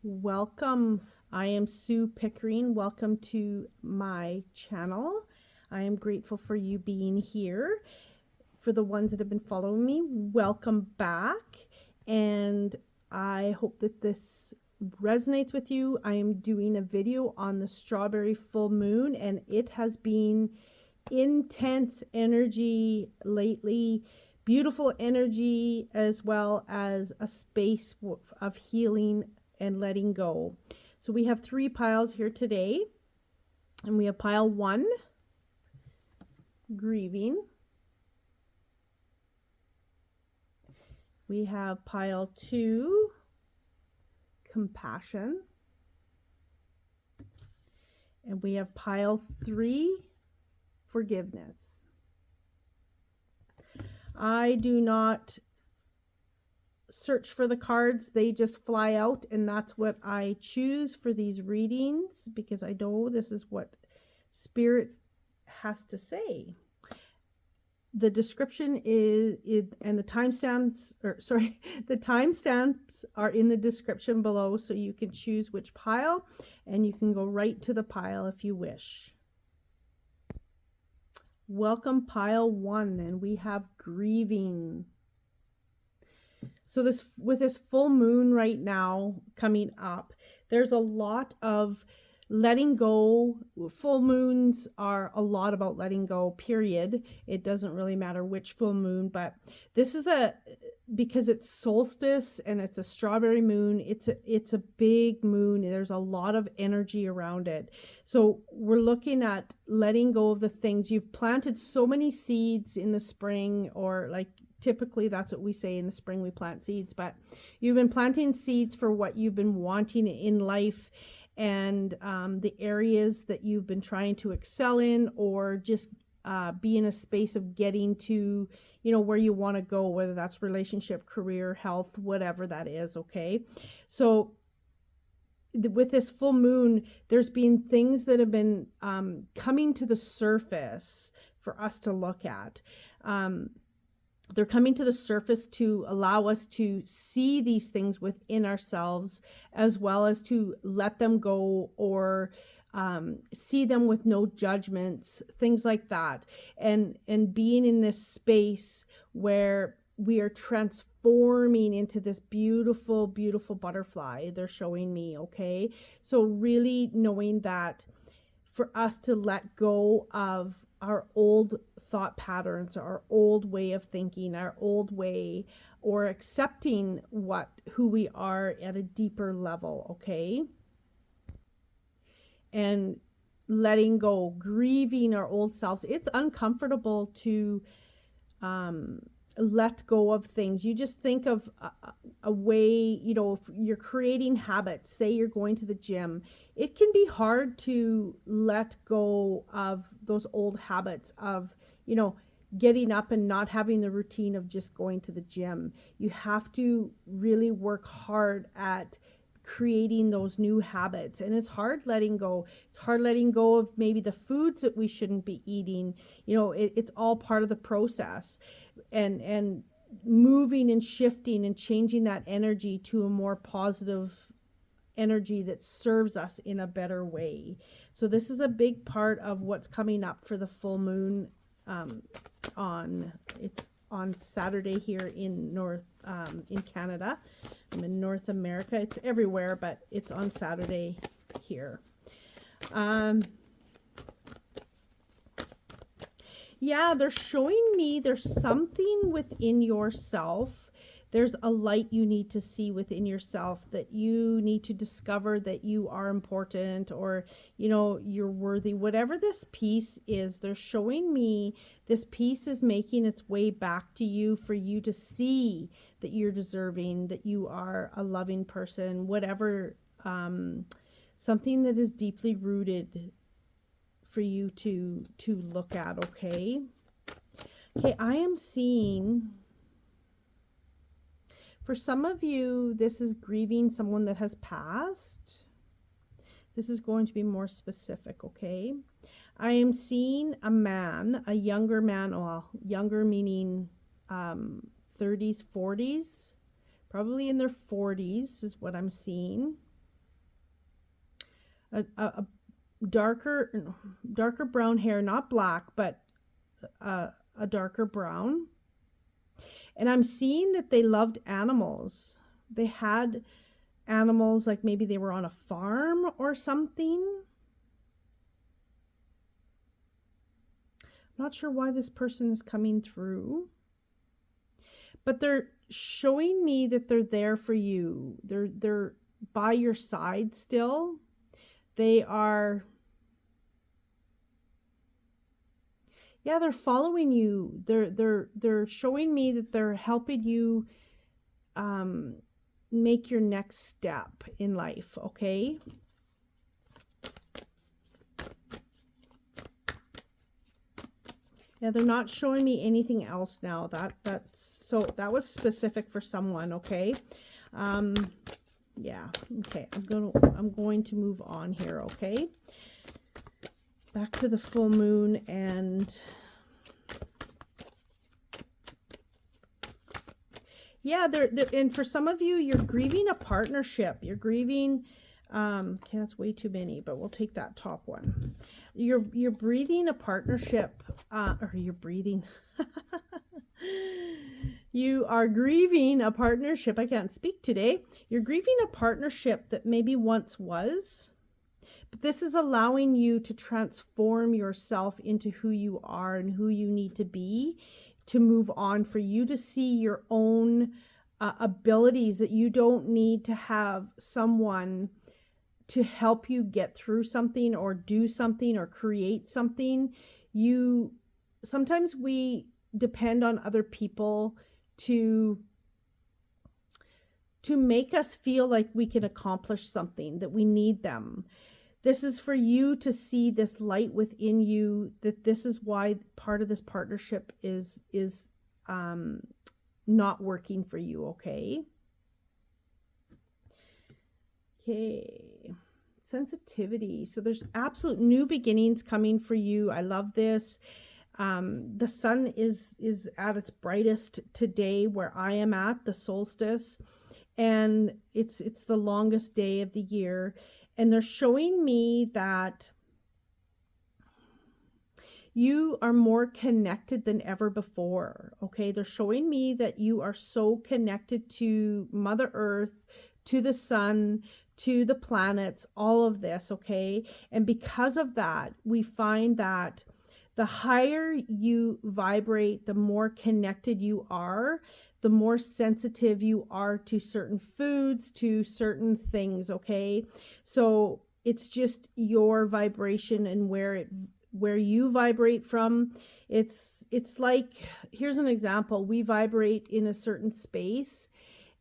Welcome. I am Sue Pickering. Welcome to my channel. I am grateful for you being here. For the ones that have been following me, welcome back. And I hope that this resonates with you. I am doing a video on the strawberry full moon, and it has been intense energy lately. Beautiful energy, as well as a space of healing and letting go. So we have 3 piles here today, and we have pile 1, grieving. We have pile 2, compassion. And we have pile 3, forgiveness. I do not search for the cards, they just fly out, and that's what I choose for these readings because I know this is what Spirit has to say. The description is and the timestamps, the timestamps are in the description below, so you can choose which pile and you can go right to the pile if you wish. Welcome, pile 1, and we have grieving. So with this full moon right now coming up, there's a lot of letting go. Full moons are a lot about letting go, period. It doesn't really matter which full moon, but this is because it's solstice and it's a strawberry moon, it's a big moon. There's a lot of energy around it. So we're looking at letting go of the things you've planted. So many seeds in the spring, or like typically that's what we say in the spring, we plant seeds, but you've been planting seeds for what you've been wanting in life, and the areas that you've been trying to excel in, or just be in a space of getting to, where you want to go, whether that's relationship, career, health, whatever that is. Okay. So with this full moon, there's been things that have been coming to the surface for us to look at. They're coming to the surface to allow us to see these things within ourselves, as well as to let them go, or see them with no judgments, things like that. And being in this space where we are transforming into this beautiful, beautiful butterfly, they're showing me, okay? So really knowing that for us to let go of our old thought patterns, our old way of thinking, our old way, or accepting who we are at a deeper level, okay? And letting go, grieving our old selves. It's uncomfortable to let go of things. You just think of a way, if you're creating habits, say you're going to the gym, it can be hard to let go of those old habits of, getting up and not having the routine of just going to the gym. You have to really work hard at creating those new habits, and it's hard letting go. It's hard letting go of maybe the foods that we shouldn't be eating. It's all part of the process, and moving and shifting and changing that energy to a more positive energy that serves us in a better way. So this is a big part of what's coming up for the full moon. It's on Saturday here in Canada. I'm in North America. It's everywhere, but it's on Saturday here. Yeah, they're showing me there's something within yourself. There's a light you need to see within yourself, that you need to discover that you are important, or, you're worthy. Whatever this piece is, they're showing me this piece is making its way back to you for you to see that you're deserving, that you are a loving person, whatever, something that is deeply rooted for you to look at. Okay. Okay. I am seeing, for some of you, this is grieving someone that has passed. This is going to be more specific, okay? I am seeing a man, a younger man, well, younger meaning 30s, 40s, probably in their 40s is what I'm seeing. a darker brown hair, not black, but a darker brown. And I'm seeing that they loved animals. They had animals, like maybe they were on a farm or something. Not sure why this person is coming through, but they're showing me that they're there for you. They're by your side still. They are, yeah, they're following you. They're showing me that they're helping you make your next step in life, okay? Yeah, they're not showing me anything else now. That was specific for someone, okay? Yeah, okay. I'm going to move on here, okay? Back to the full moon, and yeah, and for some of you, you're grieving a partnership. You're grieving, okay, that's way too many, but we'll take that top one. You're breathing a partnership, or you're breathing. You are grieving a partnership. I can't speak today. You're grieving a partnership that maybe once was, but this is allowing you to transform yourself into who you are and who you need to be to move on, for you to see your own abilities, that you don't need to have someone to help you get through something or do something or create something. Sometimes we depend on other people to make us feel like we can accomplish something, that we need them. This is for you to see this light within you, that this is why part of this partnership is not working for you, okay? Okay. Sensitivity. So there's absolute new beginnings coming for you. I love this. The sun is at its brightest today where I am at, the solstice, and it's the longest day of the year. And they're showing me that you are more connected than ever before, okay? They're showing me that you are so connected to Mother Earth, to the sun, to the planets, all of this, okay? And because of that, we find that the higher you vibrate, the more connected you are, the more sensitive you are to certain foods, to certain things, okay? So it's just your vibration and where you vibrate from. It's like, here's an example. We vibrate in a certain space,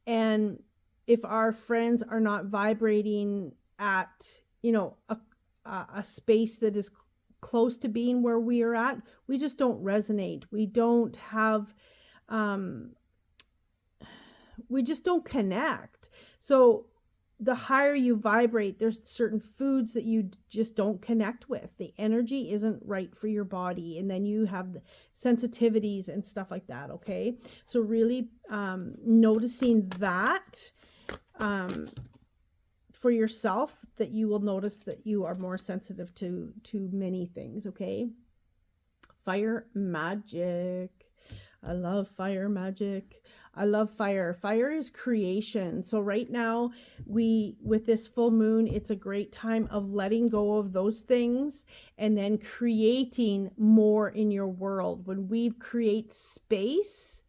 and if our friends are not vibrating at, a space that is close to being where we are at, we just don't resonate. We don't have, we just don't connect. So the higher you vibrate, there's certain foods that you just don't connect with. The energy isn't right for your body. And then you have the sensitivities and stuff like that. Okay. So really, noticing that, for yourself, that you will notice that you are more sensitive to many things. Okay. Fire magic. I love fire magic. I love fire. Fire is creation. So right now, with this full moon, it's a great time of letting go of those things and then creating more in your world. When we create space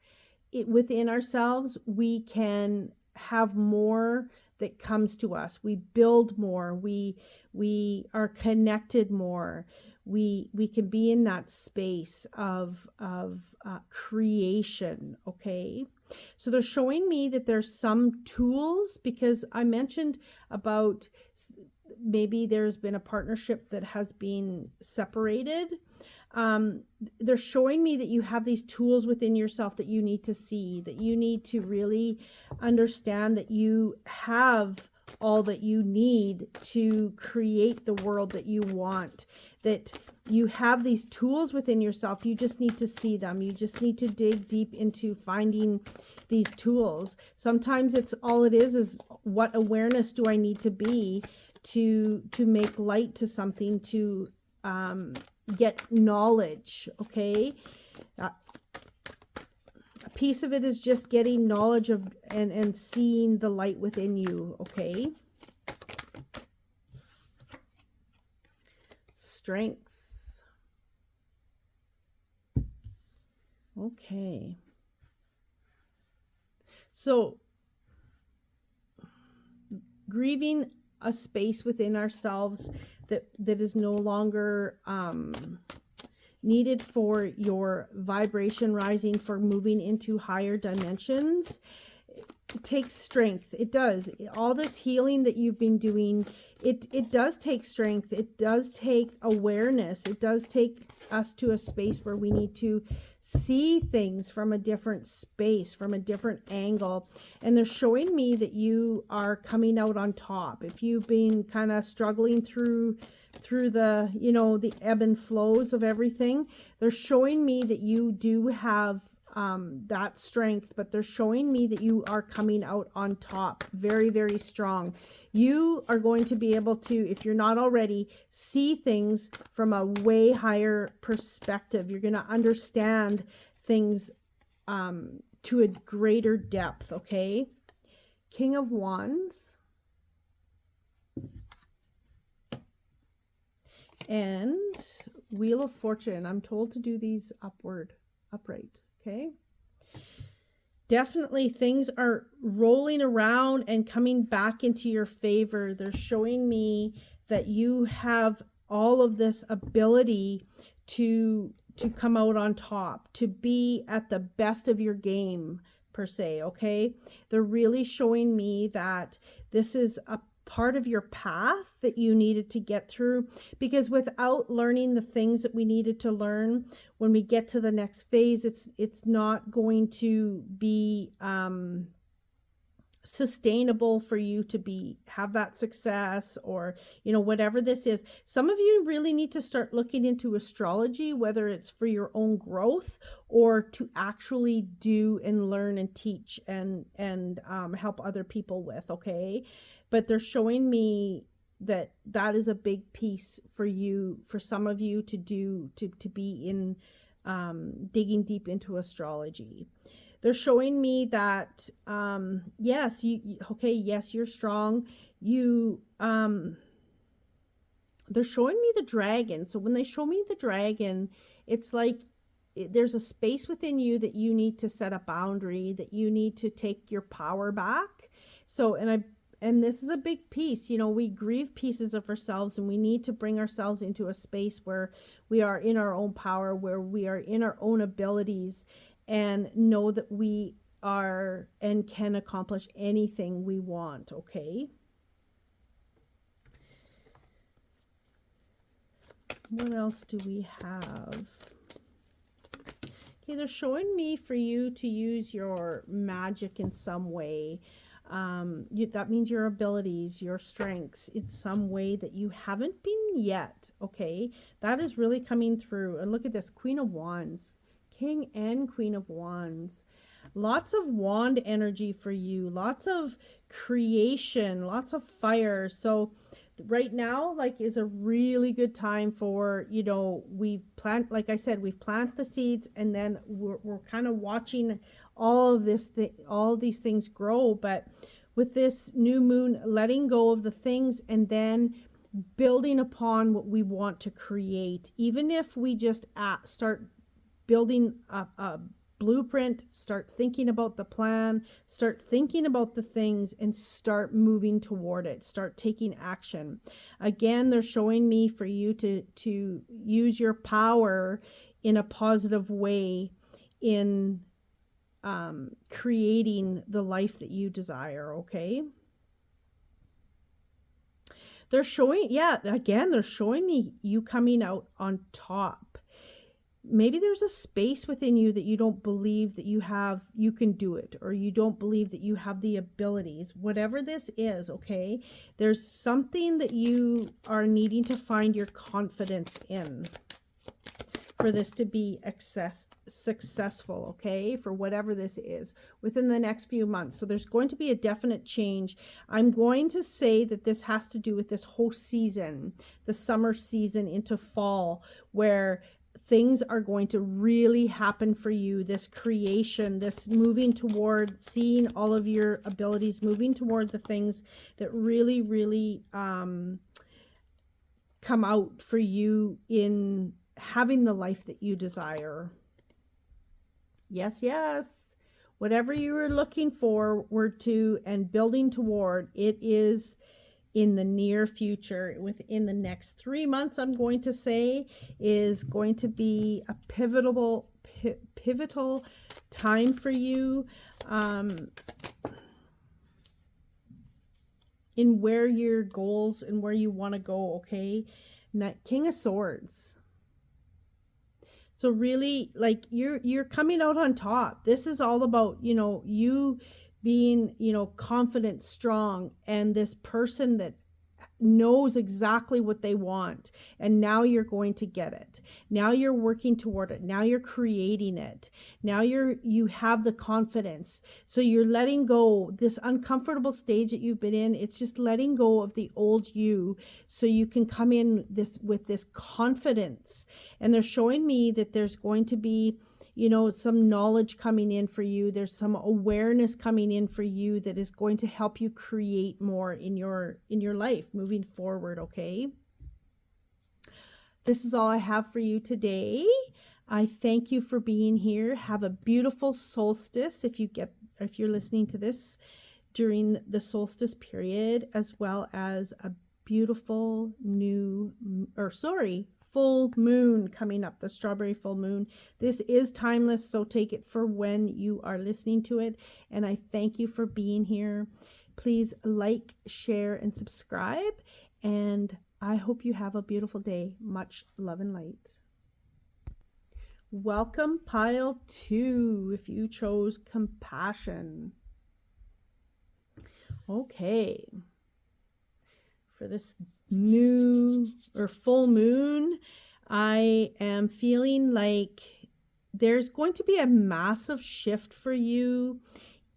within ourselves, we can have more that comes to us. We build more. We are connected more. We can be in that space of creation. Okay. So they're showing me that there's some tools, because I mentioned about maybe there's been a partnership that has been separated. They're showing me that you have these tools within yourself that you need to see, that you need to really understand that you have all that you need to create the world that you want, that you have these tools within yourself. You just need to see them. You just need to dig deep into finding these tools. Sometimes it's all it is what awareness do I need to be to make light to something, to get knowledge, okay? A piece of it is just getting knowledge of and seeing the light within you, okay? Strength. Okay. So, grieving a space within ourselves that is no longer needed for your vibration rising, for moving into higher dimensions. It takes strength. It does. All this healing that you've been doing, it does take strength. It does take awareness. It does take us to a space where we need to see things from a different space, from a different angle. And they're showing me that you are coming out on top. If you've been kind of struggling through the, you know, the ebb and flows of everything, they're showing me that you do have that strength, but they're showing me that you are coming out on top, very, very strong. You are going to be able to, if you're not already, see things from a way higher perspective. You're going to understand things to a greater depth, okay? King of Wands. And Wheel of Fortune. I'm told to do these upright. Okay. Definitely things are rolling around and coming back into your favor. They're showing me that you have all of this ability to come out on top, to be at the best of your game, per se. Okay. They're really showing me that this is a part of your path that you needed to get through, because without learning the things that we needed to learn, when we get to the next phase, it's not going to be sustainable for you to have that success, or, you know, whatever this is. Some of you really need to start looking into astrology, whether it's for your own growth or to actually do and learn and teach and help other people with, okay? But they're showing me that is a big piece for you, for some of you to do, to be in digging deep into astrology. They're showing me that, yes, yes, you're strong. They're showing me the dragon. So when they show me the dragon, it's like there's a space within you that you need to set a boundary, that you need to take your power back. So, and this is a big piece. You know, we grieve pieces of ourselves, and we need to bring ourselves into a space where we are in our own power, where we are in our own abilities, and know that we are and can accomplish anything we want, okay? What else do we have? Okay, they're showing me for you to use your magic in some way. That means your abilities, your strengths in some way that you haven't been yet, okay? That is really coming through. And look at this, Queen of Wands, King and Queen of Wands. Lots of wand energy for you, lots of creation, lots of fire. So right now, like, is a really good time for, you know, like I said, we've planted the seeds, and then we're kind of watching all these things grow. But with this new moon, letting go of the things and then building upon what we want to create, even if we just start building a blueprint, start thinking about the plan, start thinking about the things, and start moving toward it, start taking action. Again, they're showing me for you to use your power in a positive way in creating the life that you desire, okay? They're showing, they're showing me you coming out on top. Maybe there's a space within you that you don't believe that you can do it, or you don't believe that you have the abilities, whatever this is, okay? There's something that you are needing to find your confidence in. for this to be successful, okay, for whatever this is within the next few months. So there's going to be a definite change. I'm going to say that this has to do with this whole season, the summer season into fall, where things are going to really happen for you. This creation, this moving toward seeing all of your abilities, moving toward the things that really, really come out for you in having the life that you desire. Yes, yes. Whatever you were looking forward to and building toward, it is in the near future. Within the next 3 months, I'm going to say, is going to be a pivotal time for you in where your goals and where you want to go, okay? Now, King of Swords. So really, like, you're coming out on top. This is all about, you know, you being, you know, confident, strong, and this person that knows exactly what they want, and now you're going to get it. Now you're working toward it. Now you're creating it. Now you have the confidence. So you're letting go this uncomfortable stage that you've been in. It's just letting go of the old you, so you can come in this with this confidence. And they're showing me that there's going to be, you know, some knowledge coming in for you. There's some awareness coming in for you that is going to help you create more in your life moving forward, okay? This is all I have for you today. I thank you for being here. Have a beautiful solstice if you're listening to this during the solstice period, as well as a beautiful full moon coming up, the strawberry full moon. This is timeless, so take it for when you are listening to it. And I thank you for being here. Please like, share, and subscribe. And I hope you have a beautiful day. Much love and light. Welcome, pile 2, if you chose compassion. Okay. For this new or full moon, I am feeling like there's going to be a massive shift for you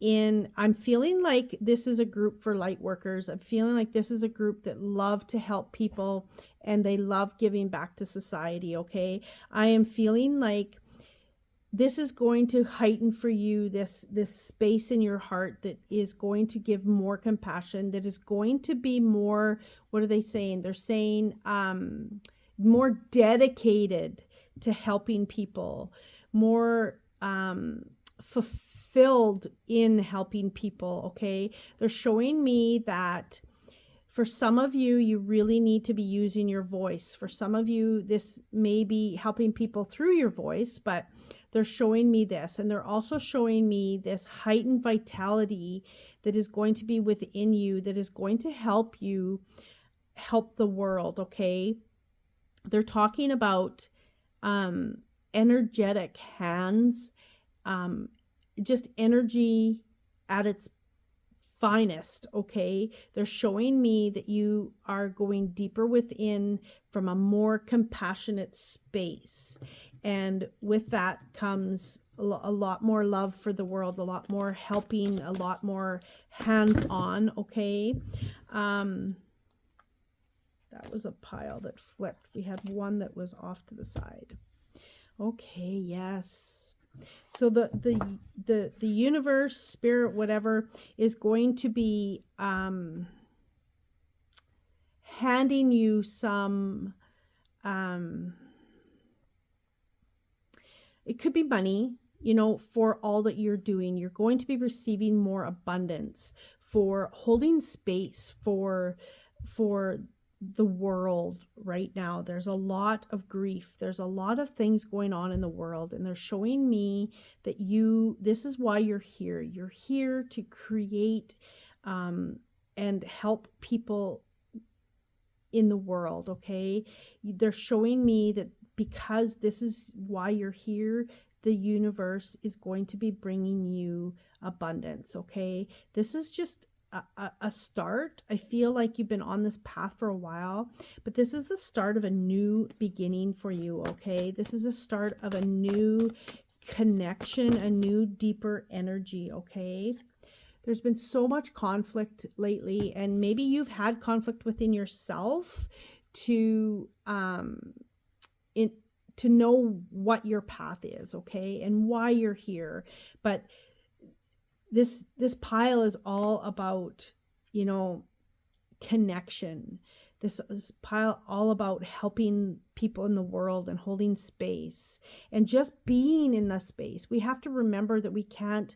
I'm feeling like this is a group for light workers. I'm feeling like this is a group that love to help people and they love giving back to society, okay? I am feeling like this is going to heighten for you this space in your heart that is going to give more compassion, that is going to be more, what are they saying? They're saying more dedicated to helping people, more fulfilled in helping people, okay? They're showing me that for some of you, you really need to be using your voice. For some of you, this may be helping people through your voice, but they're showing me this. And they're also showing me this heightened vitality that is going to be within you, that is going to help you help the world, okay? They're talking about energetic hands, just energy at its finest, okay? They're showing me that you are going deeper within from a more compassionate space. And with that comes a lot more love for the world, a lot more helping, a lot more hands-on, okay? That was a pile that flipped. We had one that was off to the side. Okay, yes. So the universe, spirit, whatever, is going to be handing you some, it could be money, you know, for all that you're doing. You're going to be receiving more abundance for holding space for the world right now. There's a lot of grief. There's a lot of things going on in the world, and they're showing me that this is why you're here. You're here to create and help people in the world, okay? They're showing me that because this is why you're here, the universe is going to be bringing you abundance, okay? This is just a start. I feel like you've been on this path for a while, but this is the start of a new beginning for you, okay? This is a start of a new connection, a new deeper energy, okay? There's been so much conflict lately, and maybe you've had conflict within yourself to to know what your path is, okay, and why you're here. But this pile is all about, you know, connection. This is pile all about helping people in the world and holding space and just being in the space. We have to remember that we can't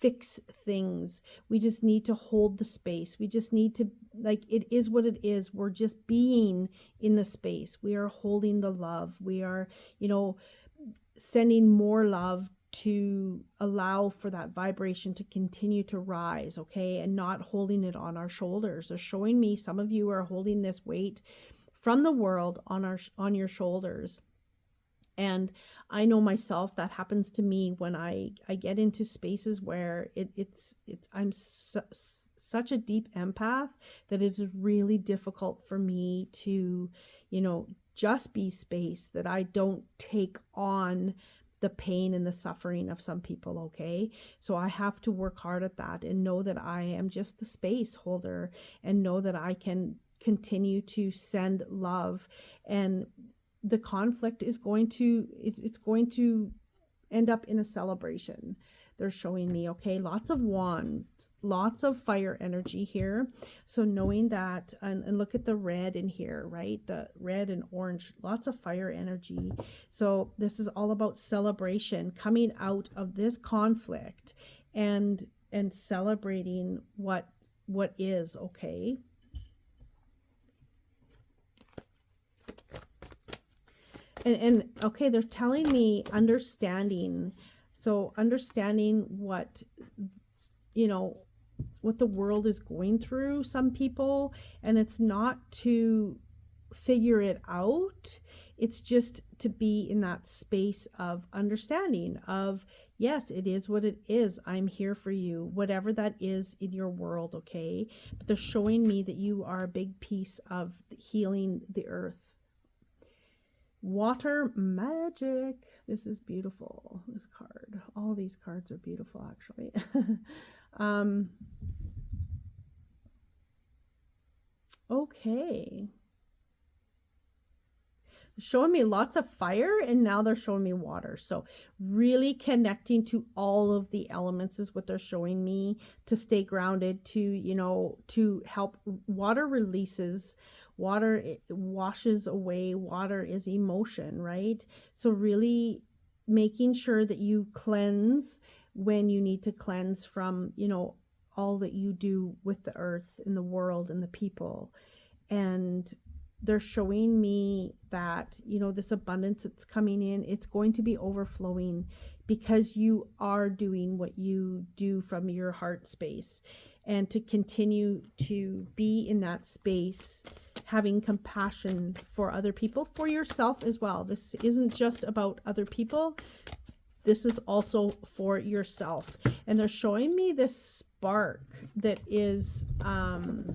fix things. We just need to hold the space. We just need to, like, it is what it is. We're just being in the space. We are holding the love. We are, you know, sending more love to allow for that vibration to continue to rise, okay, and not holding it on our shoulders. They're showing me some of you are holding this weight from the world on your shoulders. And I know myself, that happens to me when I get into spaces where I'm such a deep empath that it is really difficult for me to, you know, just be space, that I don't take on the pain and the suffering of some people, okay? So I have to work hard at that and know that I am just the space holder, and know that I can continue to send love. And the conflict is going to, it's going to end up in a celebration. They're showing me, okay, lots of wands, lots of fire energy here. So knowing that, and look at the red in here, right? The red and orange, lots of fire energy. So this is all about celebration, coming out of this conflict and celebrating what is, okay? And okay, they're telling me understanding. So understanding what, you know, what the world is going through, some people, and it's not to figure it out. It's just to be in that space of understanding of, yes, it is what it is. I'm here for you, whatever that is in your world, okay? But they're showing me that you are a big piece of healing the earth. Water magic. This is beautiful, this card. All these cards are beautiful, actually. Okay. Showing me lots of fire, and now they're showing me water. So really connecting to all of the elements is what they're showing me, to stay grounded, to, you know, to help. Water releases. Water, it washes away. Water is emotion, right? So really making sure that you cleanse when you need to cleanse from, you know, all that you do with the earth and the world and the people. And they're showing me that, you know, this abundance that's coming in, it's going to be overflowing because you are doing what you do from your heart space. And to continue to be in that space, having compassion for other people, for yourself as well. This isn't just about other people. This is also for yourself. And they're showing me this spark that is, the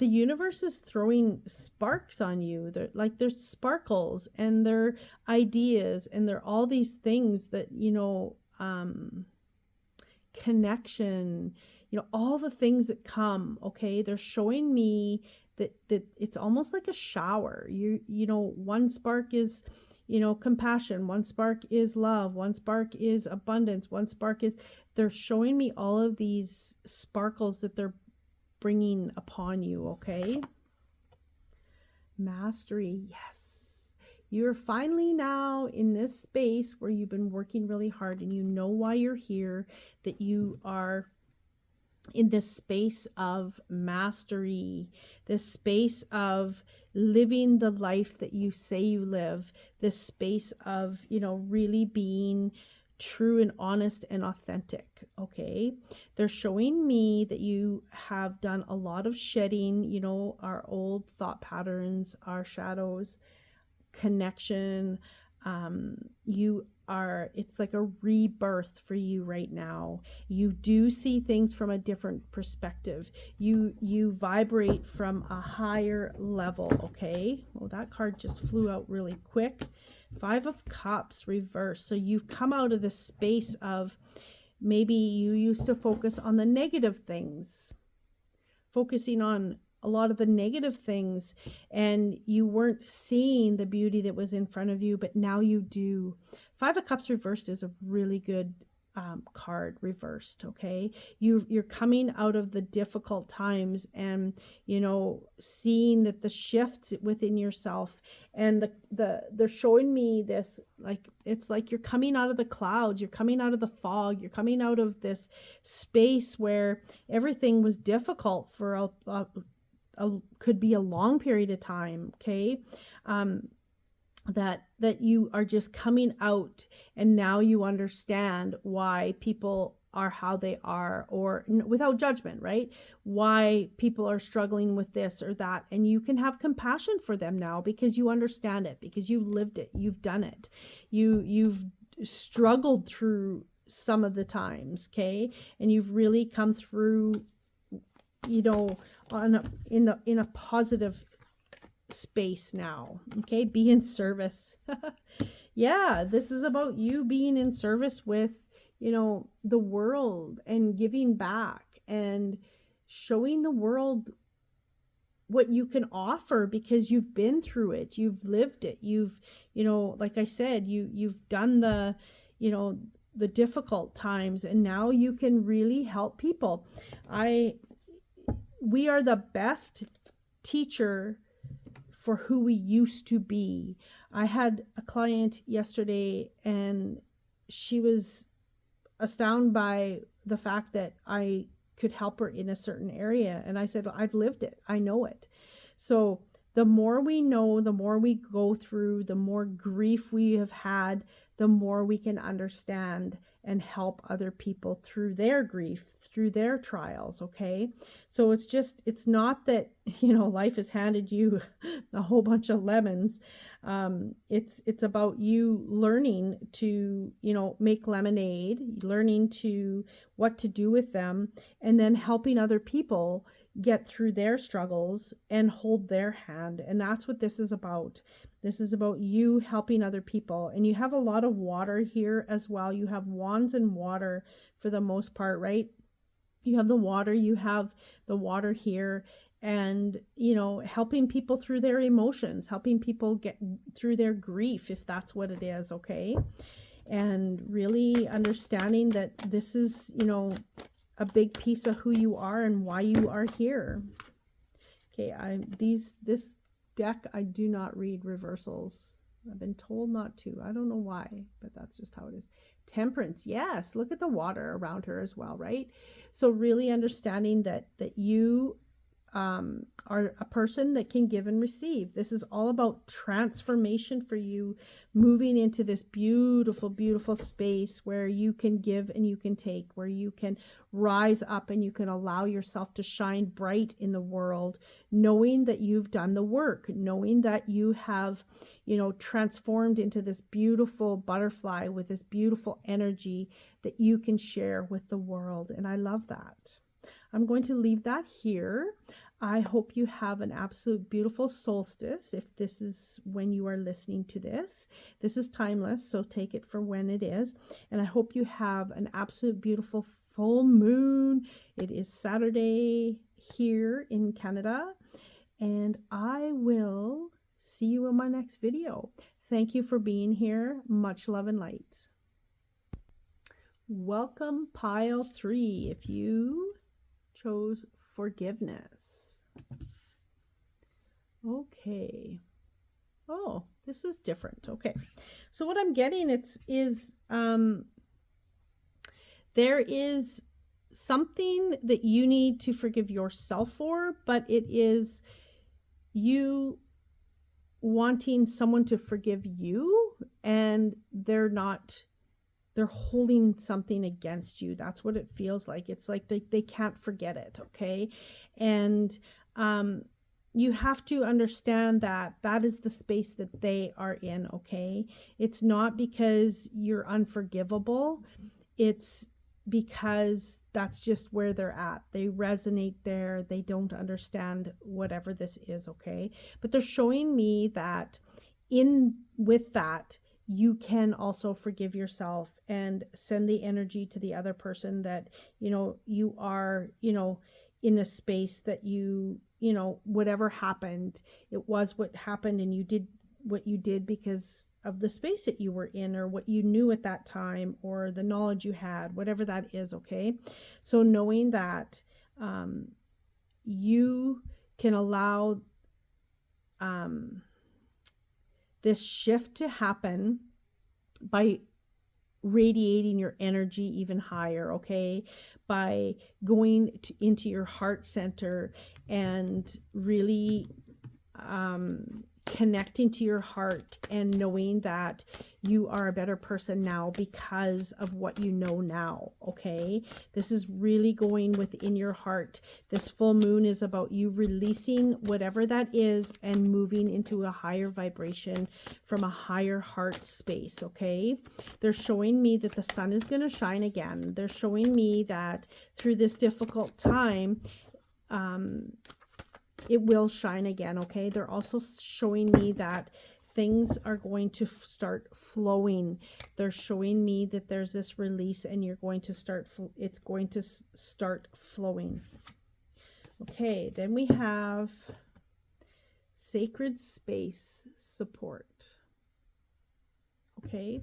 universe is throwing sparks on you. They're like, there's sparkles, and they're ideas, and they're all these things that, you know, connection, you know, all the things that come, okay? They're showing me that it's almost like a shower. You know, one spark is, you know, compassion, one spark is love, one spark is abundance, one spark is, they're showing me all of these sparkles that they're bringing upon you, okay? Mastery, yes. You're finally now in this space where you've been working really hard, and you know why you're here, that you are in this space of mastery, this space of living the life that you say you live, this space of, you know, really being true and honest and authentic, okay? They're showing me that you have done a lot of shedding, you know, our old thought patterns, our shadows, connection. You it's like a rebirth for you right now. You do see things from a different perspective. You vibrate from a higher level, okay? Well, that card just flew out really quick. 5 of Cups reversed. So you've come out of the space of maybe you used to focus on the negative things, focusing on a lot of the negative things, and you weren't seeing the beauty that was in front of you, but now you do. 5 of Cups reversed is a really good card reversed, okay? You're coming out of the difficult times and, you know, seeing that the shifts within yourself, and they're showing me this, like, it's like you're coming out of the clouds, you're coming out of the fog, you're coming out of this space where everything was difficult for could be a long period of time, okay? That you are just coming out, and now you understand why people are how they are, or without judgment, right? Why people are struggling with this or that, and you can have compassion for them now because you understand it, because you lived it, you've done it, you've struggled through some of the times, okay? And you've really come through, you know, in a positive space now, okay? Be in service. Yeah, this is about you being in service with, you know, the world, and giving back and showing the world what you can offer, because you've been through it, you've lived it, you've, you know, like I said, you've done the, you know, the difficult times, and now you can really help people. We are the best teacher for who we used to be. I had a client yesterday, and she was astounded by the fact that I could help her in a certain area. And I said, well, I've lived it, I know it. So the more we know, the more we go through, the more grief we have had, the more we can understand and help other people through their grief, through their trials, okay? So it's not that, you know, life has handed you a whole bunch of lemons. It's about you learning to, you know, make lemonade, learning to what to do with them, and then helping other people get through their struggles and hold their hand. And that's what this is about. This is about you helping other people. And you have a lot of water here as well. You have wands and water for the most part, right? You have the water here, and, you know, helping people through their emotions, helping people get through their grief, if that's what it is, okay? And really understanding that this is, you know, a big piece of who you are and why you are here. Okay, this deck, I do not read reversals. I've been told not to. I don't know why, but that's just how it is. Temperance, yes, look at the water around her as well, right? So really understanding that you are a person that can give and receive. This is all about transformation for you, moving into this beautiful, beautiful space where you can give and you can take, where you can rise up and you can allow yourself to shine bright in the world, knowing that you've done the work, knowing that you have, you know, transformed into this beautiful butterfly with this beautiful energy that you can share with the world. And I love that. I'm going to leave that here. I hope you have an absolute beautiful solstice. If this is when you are listening to this, this is timeless, so take it for when it is. And I hope you have an absolute beautiful full moon. It is Saturday here in Canada, and I will see you in my next video. Thank you for being here. Much love and light. Welcome, pile 3, if you chose forgiveness. Okay. Oh, this is different. Okay. So what I'm getting is there is something that you need to forgive yourself for, but it is you wanting someone to forgive you, and they're holding something against you. That's what it feels like. It's like they can't forget it, okay? And you have to understand that that is the space that they are in, okay? It's not because you're unforgivable. It's because that's just where they're at. They resonate there. They don't understand whatever this is, okay? But they're showing me that in with that, you can also forgive yourself and send the energy to the other person that, you are, in a space that whatever happened, it was what happened, and you did what you did because of the space that you were in, or what you knew at that time, or the knowledge you had, whatever that is, okay? So knowing that you can allow this shift to happen by radiating your energy even higher, okay? By going into your heart center and really connecting to your heart and knowing that you are a better person now because of what you know now, okay? This is really going within your heart. This full moon is about you releasing whatever that is and moving into a higher vibration from a higher heart space, okay? They're showing me that the sun is going to shine again. They're showing me that through this difficult time, it will shine again, okay? They're also showing me that things are going to start flowing. They're showing me that there's this release and you're going to start, it's going to start flowing. Okay, then we have sacred space support. Okay,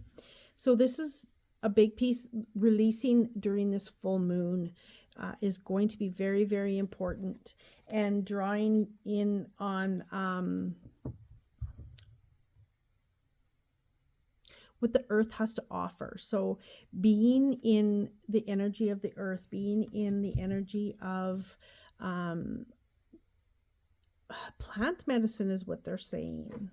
so this is a big piece. Releasing during this full moon is going to be very, very important, and drawing in on what the earth has to offer. So being in the energy of the earth, being in the energy of plant medicine is what they're saying.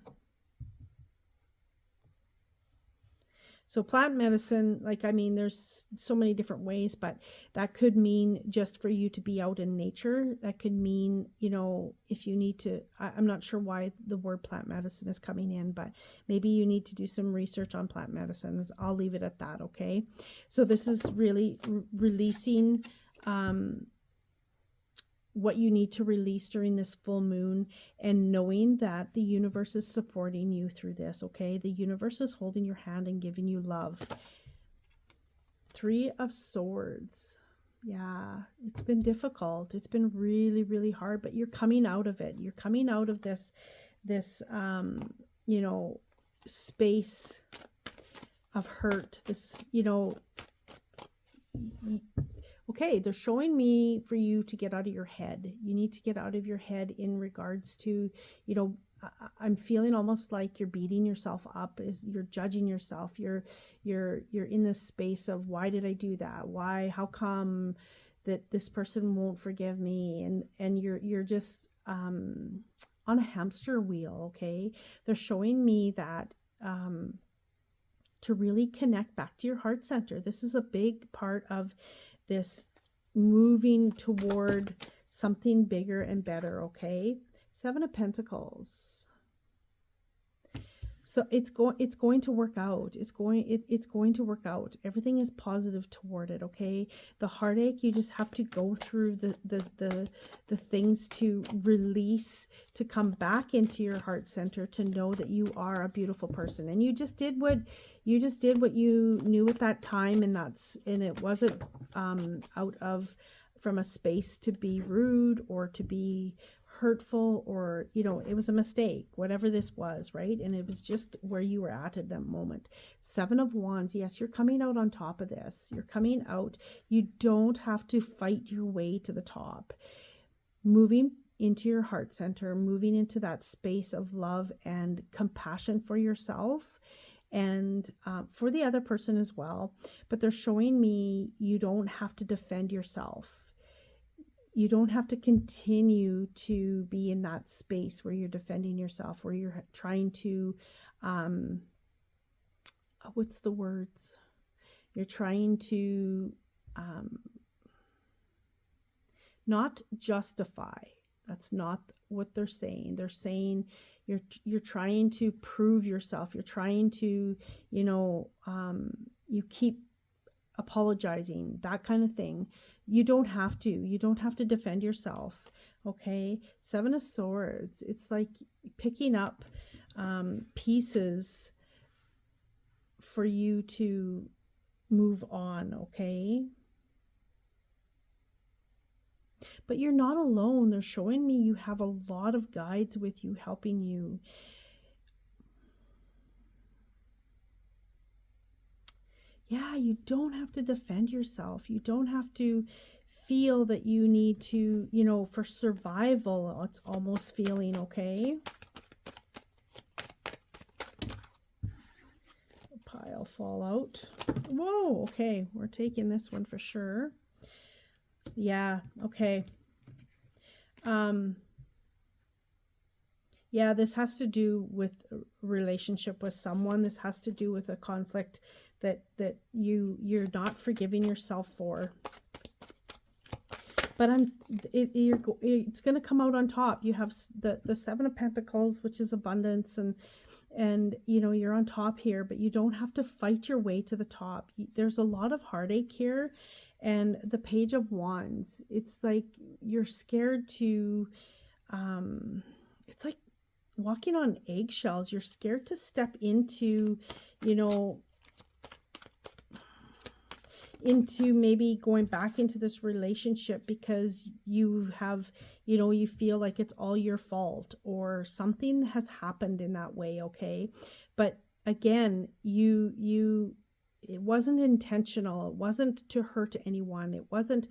So plant medicine, there's so many different ways, but that could mean just for you to be out in nature. That could mean, if you need to, I'm not sure why the word plant medicine is coming in, but maybe you need to do some research on plant medicines. I'll leave it at that, okay? So this is really releasing what you need to release during this full moon, and knowing that the universe is supporting you through this, okay? The universe is holding your hand and giving you love. 3 of Swords. Yeah, it's been difficult. It's been really, really hard, but you're coming out of it. You're coming out of this space of hurt, okay, they're showing me for you to get out of your head. You need to get out of your head in regards to, I'm feeling almost like you're beating yourself up, you're judging yourself. You're in this space of, why did I do that? Why, how come that this person won't forgive me? And you're just on a hamster wheel, okay? They're showing me that to really connect back to your heart center. This is a big part of this moving toward something bigger and better, okay? 7 of Pentacles. So it's going to work out. It's going to work out. Everything is positive toward it, okay? The heartache, you just have to go through the things to release, to come back into your heart center, to know that you are a beautiful person, and you just did what you knew at that time, and it wasn't out of from a space to be rude or to be hurtful, or it was a mistake, whatever this was, right? And it was just where you were at that moment. 7 of Wands. Yes, you're coming out on top of this. You're coming out. You don't have to fight your way to the top. Moving into your heart center, moving into that space of love and compassion for yourself and for the other person as well. But they're showing me you don't have to defend yourself. You don't have to continue to be in that space where you're defending yourself, where you're trying to, what's the words? You're trying to not justify. That's not what they're saying. They're saying you're trying to prove yourself. You're trying to, you keep apologizing, that kind of thing. You don't have to. You don't have to defend yourself. Okay. 7 of Swords. It's like picking up pieces for you to move on. Okay. But you're not alone. They're showing me you have a lot of guides with you, helping you. Yeah, you don't have to defend yourself. You don't have to feel that you need to, for survival, it's almost feeling, okay? Pile fall out. Whoa, okay. We're taking this one for sure. Yeah, okay. Yeah, this has to do with a relationship with someone. This has to do with a conflict that you're not forgiving yourself for. But it's going to come out on top. You have the 7 of Pentacles, which is abundance, and you're on top here, but you don't have to fight your way to the top. There's a lot of heartache here. And the Page of Wands, it's like you're scared to, it's like walking on eggshells. You're scared to step into, into maybe going back into this relationship because you have, you feel like it's all your fault or something has happened in that way. Okay. But again, it wasn't intentional. It wasn't to hurt anyone. It wasn't,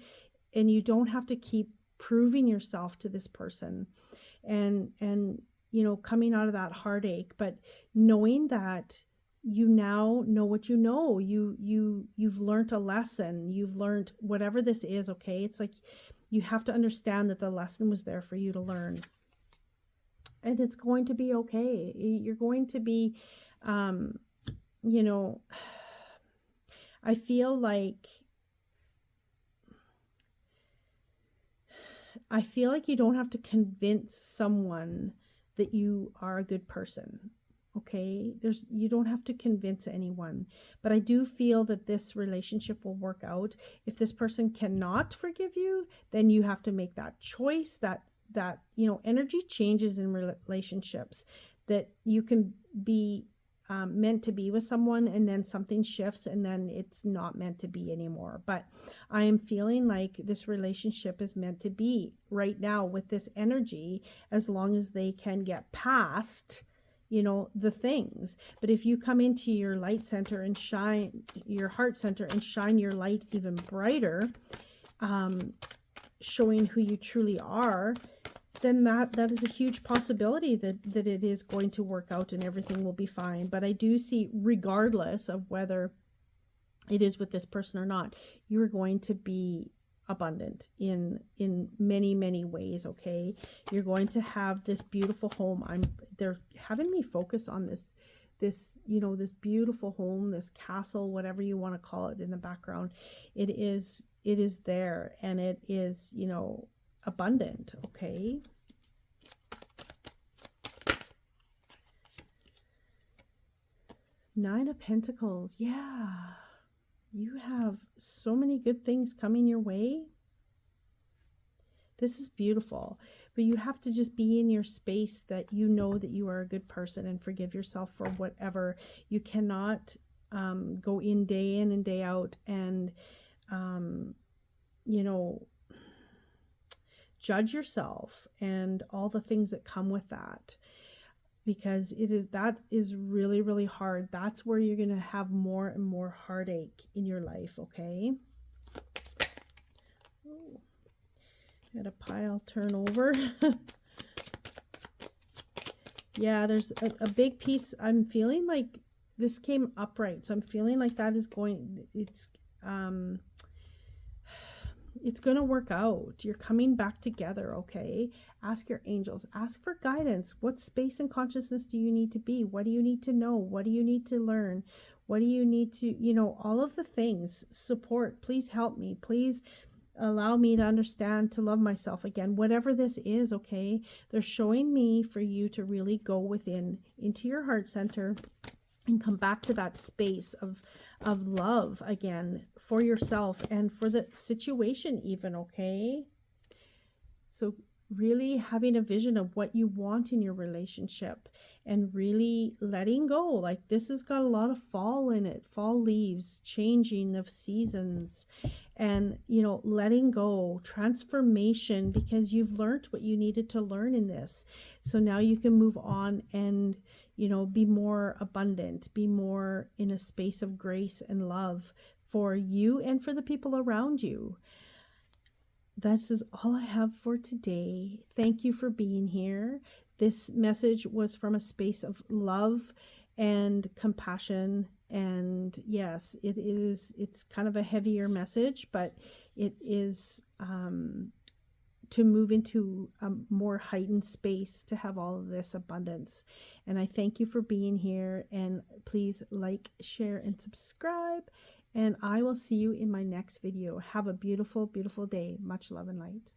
and you don't have to keep proving yourself to this person and coming out of that heartache, but knowing that you now know what you've learned a lesson. You've learned whatever this is. Okay. It's like, you have to understand that the lesson was there for you to learn, and it's going to be okay. You're going to be, I feel like you don't have to convince someone that you are a good person. Okay, you don't have to convince anyone, but I do feel that this relationship will work out. If this person cannot forgive you, then you have to make that choice. That energy changes in relationships, that you can be meant to be with someone and then something shifts and then it's not meant to be anymore. But I am feeling like this relationship is meant to be right now with this energy, as long as they can get past the things. But if you come into your light center and shine your heart center and shine your light even brighter, showing who you truly are, then that is a huge possibility that it is going to work out and everything will be fine. But I do see, regardless of whether it is with this person or not, you are going to be abundant in many, many ways. Okay, you're going to have this beautiful home. They're having me focus on this this beautiful home, this castle, whatever you want to call it, in the background. It is there, and it is abundant. Okay, Nine of Pentacles. Yeah, you have so many good things coming your way. This is beautiful, but you have to just be in your space that you know that you are a good person and forgive yourself for whatever. You cannot go in and day out and judge yourself and all the things that come with that, because that is really, really hard. That's where you're going to have more and more heartache in your life. Okay. Ooh. Had a pile turn over. Yeah, there's a big piece. I'm feeling like this came upright, so I'm feeling like that is going, it's going to work out. You're coming back together. Okay, ask your angels, ask for guidance. What space and consciousness do you need to be? What do you need to know? What do you need to learn? What do you need to, all of the things. Support. Please help me. Please allow me to understand, to love myself again, whatever this is. Okay, they're showing me for you to really go within into your heart center and come back to that space of love again for yourself and for the situation even. Okay, so really having a vision of what you want in your relationship and really letting go. Like, this has got a lot of fall in it, fall leaves, changing of seasons, and, you know, letting go, transformation, because you've learned what you needed to learn in this. So now you can move on and, you know, be more abundant, be more in a space of grace and love for you and for the people around you. This is all I have for today. Thank you for being here. This message was from a space of love and compassion. And yes, it's kind of a heavier message, but it is to move into a more heightened space to have all of this abundance. And I thank you for being here. And please like, share, and subscribe. And I will see you in my next video. Have a beautiful, beautiful day. Much love and light.